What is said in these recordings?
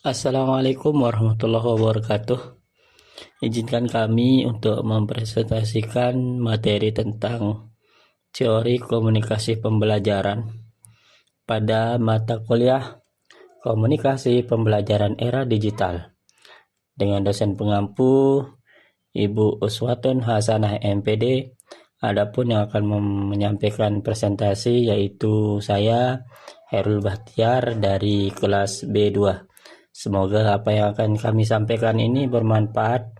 Assalamualaikum warahmatullahi wabarakatuh. Izinkan kami untuk mempresentasikan materi tentang teori komunikasi pembelajaran pada mata kuliah Komunikasi Pembelajaran Era Digital dengan dosen pengampu Ibu Uswatun Hasanah MPD. Adapun yang akan menyampaikan presentasi yaitu saya, Herul Bahtiar dari kelas B2. Semoga apa yang akan kami sampaikan ini bermanfaat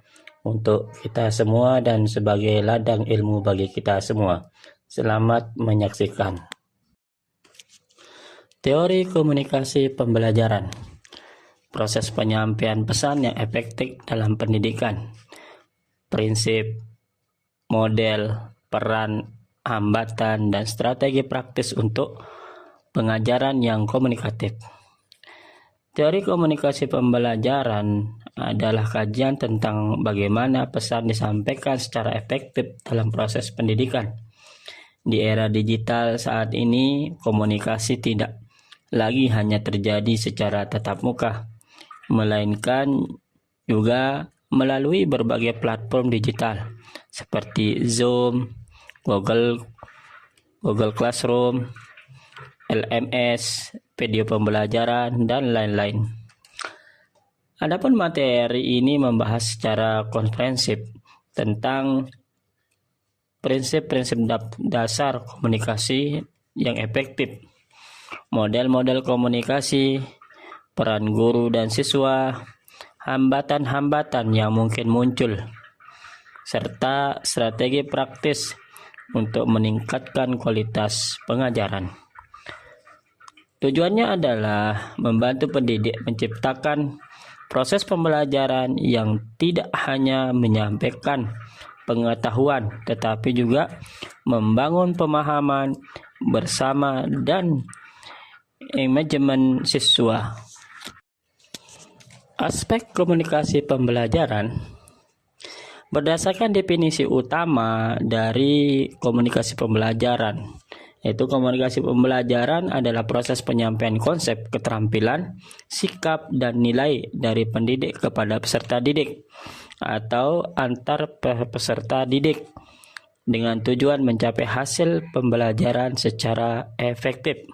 untuk kita semua dan sebagai ladang ilmu bagi kita semua. Selamat menyaksikan. Teori komunikasi pembelajaran. Proses penyampaian pesan yang efektif dalam pendidikan. Prinsip, model, peran, hambatan, dan strategi praktis untuk pengajaran yang komunikatif. Teori komunikasi pembelajaran adalah kajian tentang bagaimana pesan disampaikan secara efektif dalam proses pendidikan. Di era digital saat ini, komunikasi tidak lagi hanya terjadi secara tatap muka, melainkan juga melalui berbagai platform digital seperti Zoom, Google Classroom, LMS, video pembelajaran, dan lain-lain. Adapun materi ini membahas secara komprehensif tentang prinsip-prinsip dasar komunikasi yang efektif, model-model komunikasi, peran guru dan siswa, hambatan-hambatan yang mungkin muncul, serta strategi praktis untuk meningkatkan kualitas pengajaran. Tujuannya adalah membantu pendidik menciptakan proses pembelajaran yang tidak hanya menyampaikan pengetahuan, tetapi juga membangun pemahaman bersama dan manajemen siswa. Aspek komunikasi pembelajaran. Berdasarkan definisi utama dari komunikasi pembelajaran, yaitu komunikasi pembelajaran adalah proses penyampaian konsep, keterampilan, sikap, dan nilai dari pendidik kepada peserta didik atau antar peserta didik dengan tujuan mencapai hasil pembelajaran secara efektif.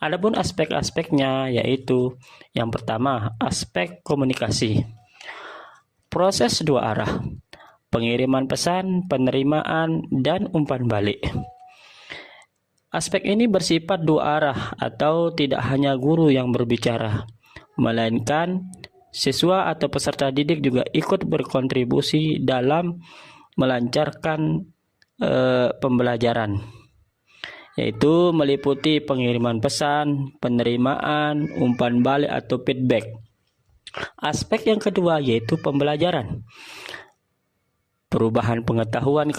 Adapun aspek-aspeknya yaitu yang pertama, aspek komunikasi. Proses dua arah, pengiriman pesan, penerimaan, dan umpan balik. Aspek ini bersifat dua arah atau tidak hanya guru yang berbicara, melainkan siswa atau peserta didik juga ikut berkontribusi dalam melancarkan pembelajaran, yaitu meliputi pengiriman pesan, penerimaan, umpan balik atau feedback. Aspek yang kedua yaitu pembelajaran. Perubahan pengetahuan,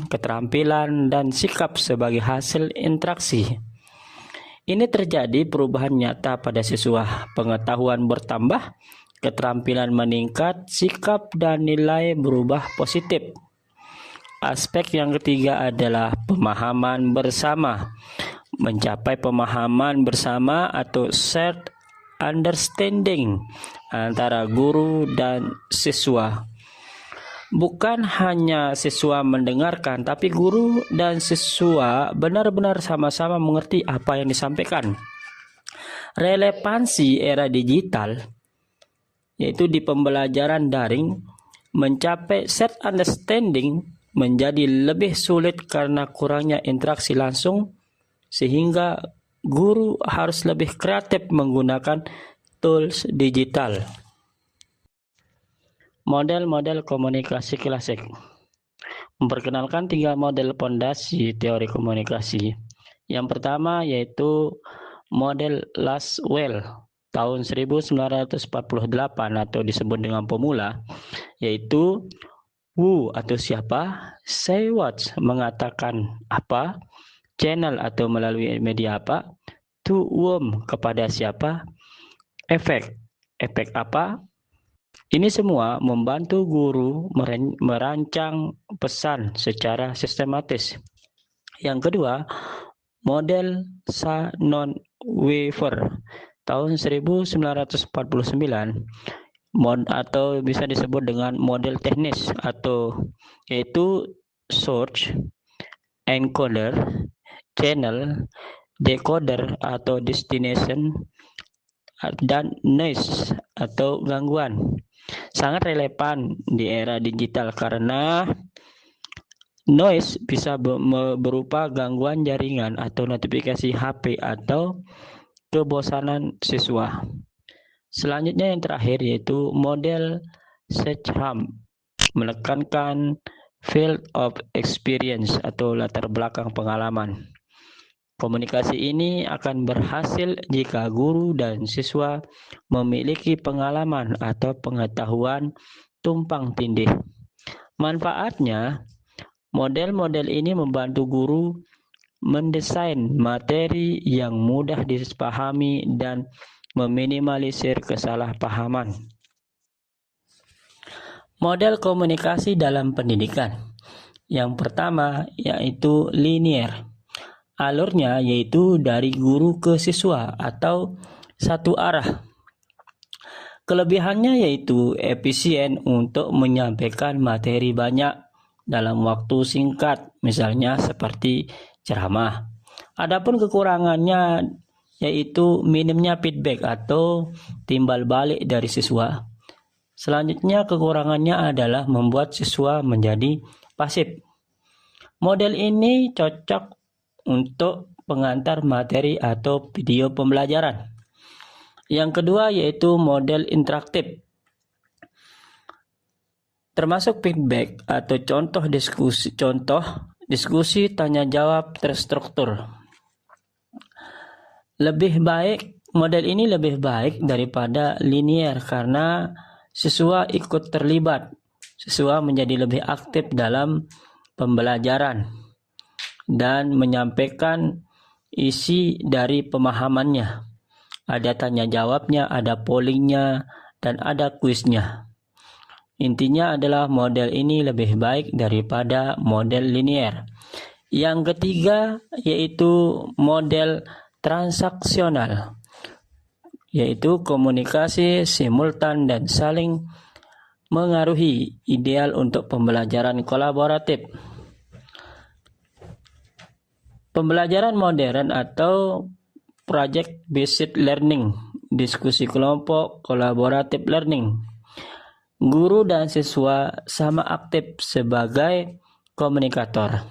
keterampilan, dan sikap sebagai hasil interaksi. Ini terjadi perubahan nyata pada siswa, pengetahuan bertambah, keterampilan meningkat, sikap dan nilai berubah positif. Aspek yang ketiga adalah pemahaman bersama. Mencapai pemahaman bersama atau shared understanding antara guru dan siswa. Bukan hanya siswa mendengarkan, tapi guru dan siswa benar-benar sama-sama mengerti apa yang disampaikan. Relevansi era digital, yaitu di pembelajaran daring, mencapai shared understanding menjadi lebih sulit karena kurangnya interaksi langsung, sehingga guru harus lebih kreatif menggunakan tools digital. Model-model komunikasi klasik. Memperkenalkan 3 model pondasi teori komunikasi. Yang pertama yaitu model Laswell tahun 1948 atau disebut dengan pemula, yaitu who atau siapa, say what mengatakan apa, channel atau melalui media apa, to whom kepada siapa, efek apa. Ini semua membantu guru merancang pesan secara sistematis. Yang kedua, model Shannon-Weaver tahun 1949 atau bisa disebut dengan model teknis yaitu source, encoder, channel, decoder atau destination, dan noise atau gangguan. Sangat relevan di era digital karena noise bisa berupa gangguan jaringan atau notifikasi HP atau kebosanan siswa. Selanjutnya yang terakhir yaitu model SECHAM, menekankan field of experience atau latar belakang pengalaman. Komunikasi ini akan berhasil jika guru dan siswa memiliki pengalaman atau pengetahuan tumpang tindih. Manfaatnya, model-model ini membantu guru mendesain materi yang mudah dipahami dan meminimalisir kesalahpahaman. Model komunikasi dalam pendidikan. Yang pertama yaitu linear. Alurnya yaitu dari guru ke siswa atau satu arah. Kelebihannya yaitu efisien untuk menyampaikan materi banyak dalam waktu singkat, misalnya seperti ceramah. Adapun kekurangannya yaitu minimnya feedback atau timbal balik dari siswa. Selanjutnya kekurangannya adalah membuat siswa menjadi pasif. Model ini cocok untuk pengantar materi atau video pembelajaran. Yang kedua yaitu model interaktif, termasuk feedback atau contoh diskusi tanya jawab terstruktur. Model ini lebih baik daripada linear karena siswa ikut terlibat. Siswa menjadi lebih aktif dalam pembelajaran dan menyampaikan isi dari pemahamannya. Ada tanya jawabnya, ada pollingnya, dan ada kuisnya. Intinya adalah model ini lebih baik daripada model linear. Yang ketiga yaitu model transaksional, yaitu komunikasi simultan dan saling mengaruhi, ideal untuk pembelajaran kolaboratif. Pembelajaran modern atau project-based learning, diskusi kelompok, collaborative learning. Guru dan siswa sama aktif sebagai komunikator.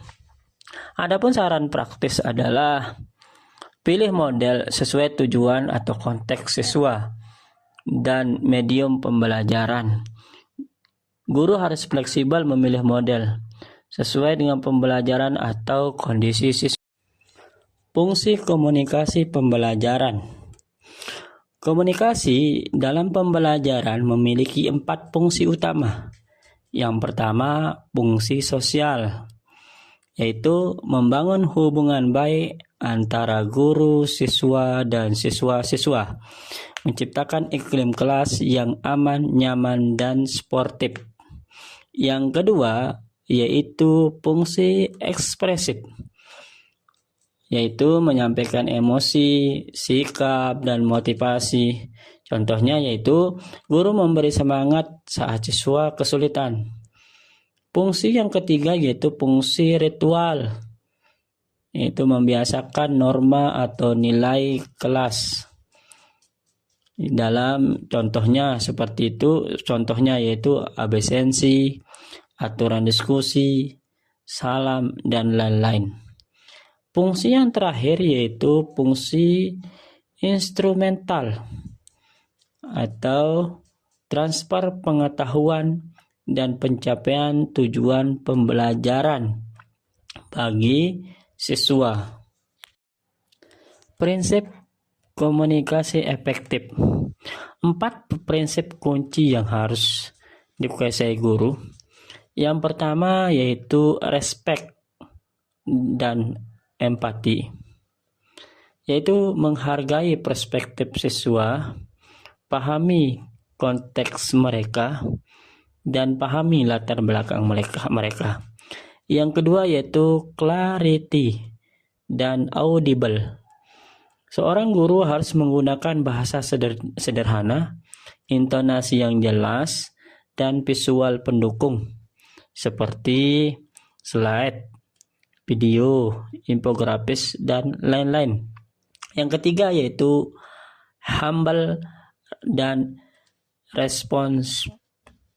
Adapun saran praktis adalah pilih model sesuai tujuan atau konteks siswa dan medium pembelajaran. Guru harus fleksibel memilih model sesuai dengan pembelajaran atau kondisi siswa. Fungsi komunikasi pembelajaran. Komunikasi dalam pembelajaran memiliki 4 fungsi utama. Yang pertama, fungsi sosial, yaitu membangun hubungan baik antara guru, siswa, dan siswa-siswa, menciptakan iklim kelas yang aman, nyaman, dan sportif. Yang kedua, yaitu fungsi ekspresif, yaitu menyampaikan emosi, sikap, dan motivasi. Contohnya yaitu guru memberi semangat saat siswa kesulitan. Fungsi yang ketiga yaitu fungsi ritual, yaitu membiasakan norma atau nilai kelas. Dalam contohnya seperti itu, contohnya yaitu absensi, aturan diskusi, salam, dan lain-lain. Fungsi yang terakhir yaitu fungsi instrumental atau transfer pengetahuan dan pencapaian tujuan pembelajaran bagi siswa. Prinsip komunikasi efektif. 4 prinsip kunci yang harus dikuasai guru. Yang pertama yaitu respect dan empati, yaitu menghargai perspektif siswa, pahami konteks mereka, dan pahami latar belakang mereka. Yang kedua yaitu clarity dan audible. Seorang guru harus menggunakan bahasa sederhana, intonasi yang jelas, dan visual pendukung seperti slide, video, infografis, dan lain-lain. Yang ketiga yaitu humble dan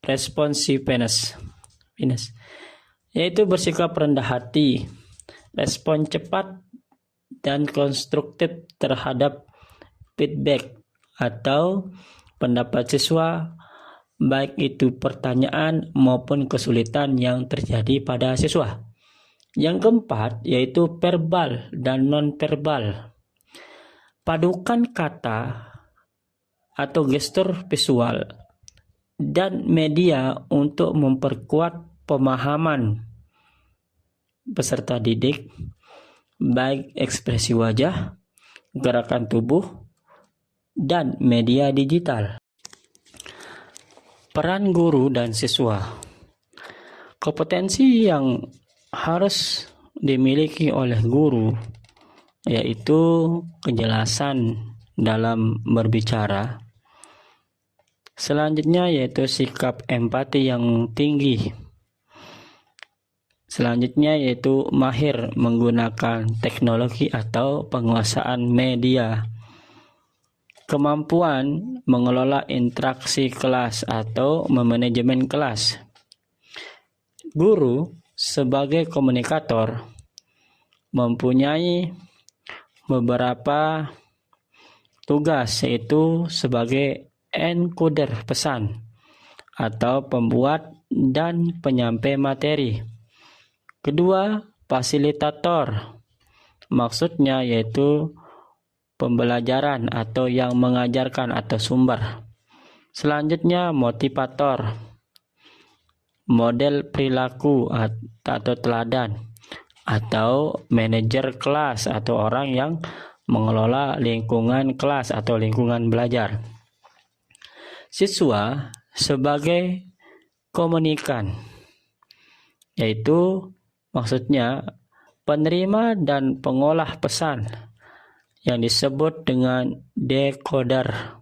responsiveness, yaitu bersikap rendah hati, respon cepat dan konstruktif terhadap feedback atau pendapat siswa, baik itu pertanyaan maupun kesulitan yang terjadi pada siswa. Yang keempat yaitu verbal dan non-verbal. Padukan kata atau gestur visual dan media untuk memperkuat pemahaman peserta didik, baik ekspresi wajah, gerakan tubuh, dan media digital. Peran guru dan siswa. Kompetensi yang harus dimiliki oleh guru yaitu kejelasan dalam berbicara. Selanjutnya yaitu sikap empati yang tinggi. Selanjutnya yaitu mahir menggunakan teknologi atau penguasaan media. Kemampuan mengelola interaksi kelas atau memanajemen kelas. Guru sebagai komunikator mempunyai beberapa tugas, yaitu sebagai encoder pesan atau pembuat dan penyampai materi. Kedua, fasilitator. Maksudnya yaitu pembelajaran atau yang mengajarkan atau sumber. Selanjutnya, motivator. Model perilaku atau teladan, atau manajer kelas atau orang yang mengelola lingkungan kelas atau lingkungan belajar. Siswa sebagai komunikan, yaitu maksudnya penerima dan pengolah pesan yang disebut dengan decoder.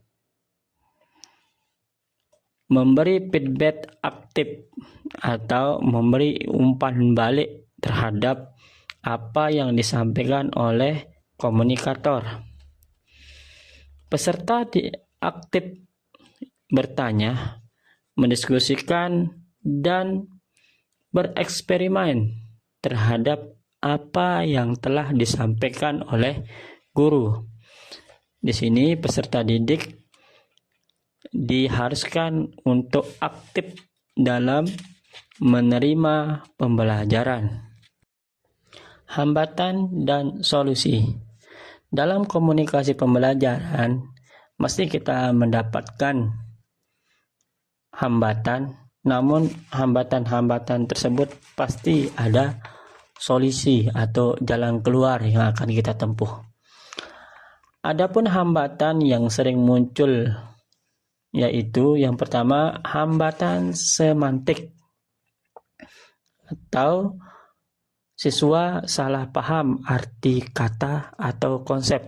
Memberi feedback aktif atau memberi umpan balik terhadap apa yang disampaikan oleh komunikator. Peserta aktif bertanya, mendiskusikan, dan bereksperimen terhadap apa yang telah disampaikan oleh guru. Di sini peserta didik diharuskan untuk aktif dalam menerima pembelajaran. Hambatan dan solusi. Dalam komunikasi pembelajaran, mesti kita mendapatkan hambatan, namun hambatan-hambatan tersebut pasti ada solusi atau jalan keluar yang akan kita tempuh. Adapun hambatan yang sering muncul yaitu yang pertama, hambatan semantik atau siswa salah paham arti kata atau konsep.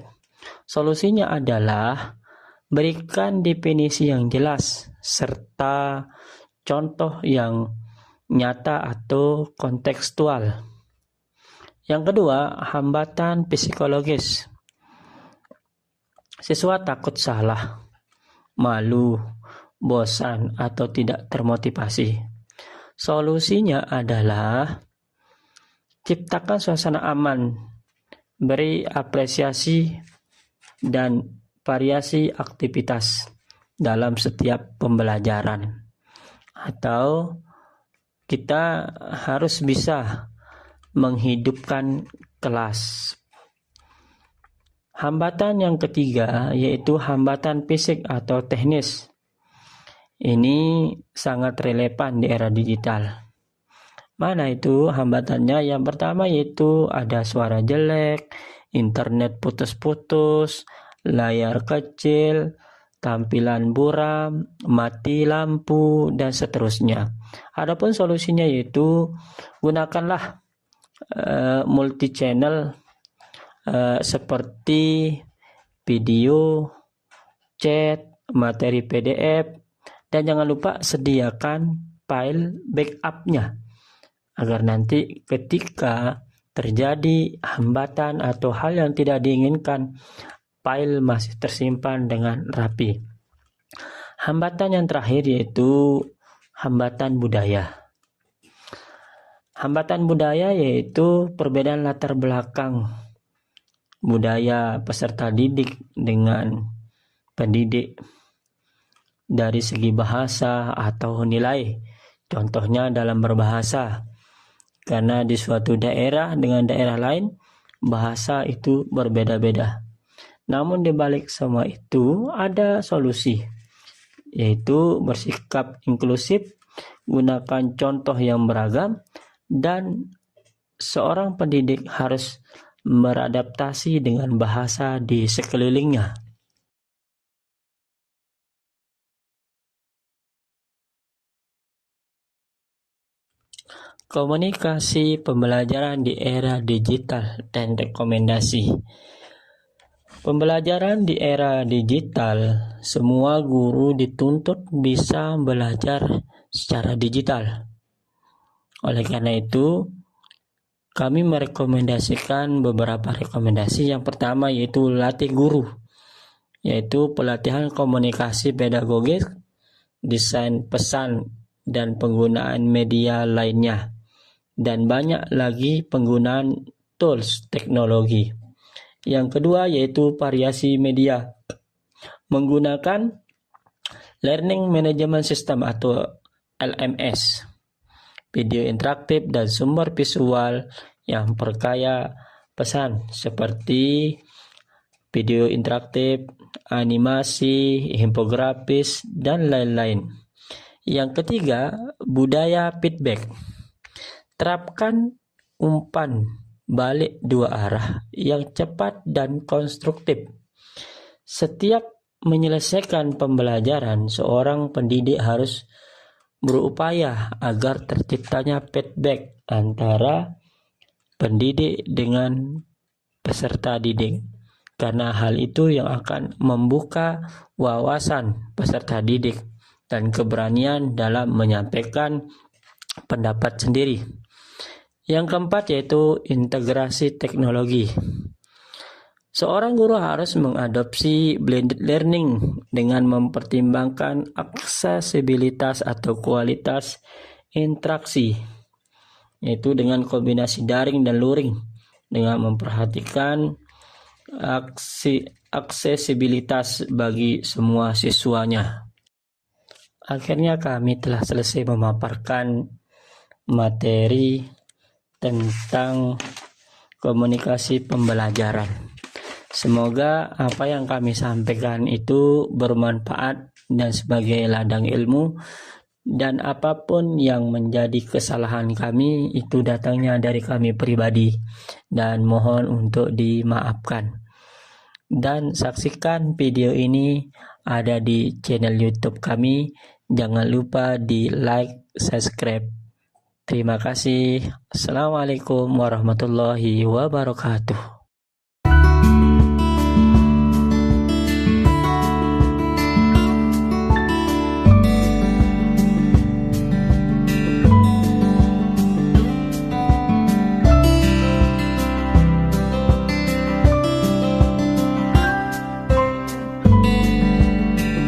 Solusinya adalah berikan definisi yang jelas serta contoh yang nyata atau kontekstual. Yang kedua, hambatan psikologis. Siswa takut salah, malu, bosan, atau tidak termotivasi. Solusinya adalah ciptakan suasana aman, beri apresiasi dan variasi aktivitas dalam setiap pembelajaran. Atau kita harus bisa menghidupkan kelas. Hambatan yang ketiga yaitu hambatan fisik atau teknis. Ini sangat relevan di era digital. Mana itu hambatannya? Yang pertama yaitu ada suara jelek, internet putus-putus, layar kecil, tampilan buram, mati lampu, dan seterusnya. Adapun solusinya yaitu gunakanlah multi channel seperti video, chat, materi PDF, dan jangan lupa sediakan file backup-nya agar nanti ketika terjadi hambatan atau hal yang tidak diinginkan, file masih tersimpan dengan rapi. Hambatan yang terakhir yaitu hambatan budaya. Hambatan budaya yaitu perbedaan latar belakang budaya peserta didik dengan pendidik dari segi bahasa atau nilai. Contohnya dalam berbahasa, karena di suatu daerah dengan daerah lain bahasa itu berbeda-beda. Namun di balik semua itu ada solusi, yaitu bersikap inklusif, gunakan contoh yang beragam, dan seorang pendidik harus beradaptasi dengan bahasa di sekelilingnya. Komunikasi pembelajaran di era digital dan rekomendasi. Pembelajaran di era digital, semua guru dituntut bisa belajar secara digital. Oleh karena itu, kami merekomendasikan beberapa rekomendasi. Yang pertama yaitu latih guru, yaitu pelatihan komunikasi pedagogis, desain pesan, dan penggunaan media lainnya. Dan banyak lagi penggunaan tools teknologi. Yang kedua yaitu variasi media, menggunakan Learning Management System atau LMS, video interaktif dan sumber visual yang perkaya pesan seperti video interaktif, animasi, infografis, dan lain-lain. Yang ketiga, budaya feedback. Terapkan umpan balik dua arah yang cepat dan konstruktif. Setiap menyelesaikan pembelajaran, seorang pendidik harus berupaya agar terciptanya feedback antara pendidik dengan peserta didik, karena hal itu yang akan membuka wawasan peserta didik dan keberanian dalam menyampaikan pendapat sendiri. Yang keempat yaitu integrasi teknologi. Seorang guru harus mengadopsi blended learning dengan mempertimbangkan aksesibilitas atau kualitas interaksi, yaitu dengan kombinasi daring dan luring, dengan memperhatikan aksesibilitas bagi semua siswanya. Akhirnya kami telah selesai memaparkan materi tentang komunikasi pembelajaran. Semoga apa yang kami sampaikan itu bermanfaat dan sebagai ladang ilmu, dan apapun yang menjadi kesalahan kami itu datangnya dari kami pribadi dan mohon untuk dimaafkan. Dan saksikan video ini ada di channel YouTube kami. Jangan lupa di like, subscribe. Terima kasih. Assalamualaikum warahmatullahi wabarakatuh.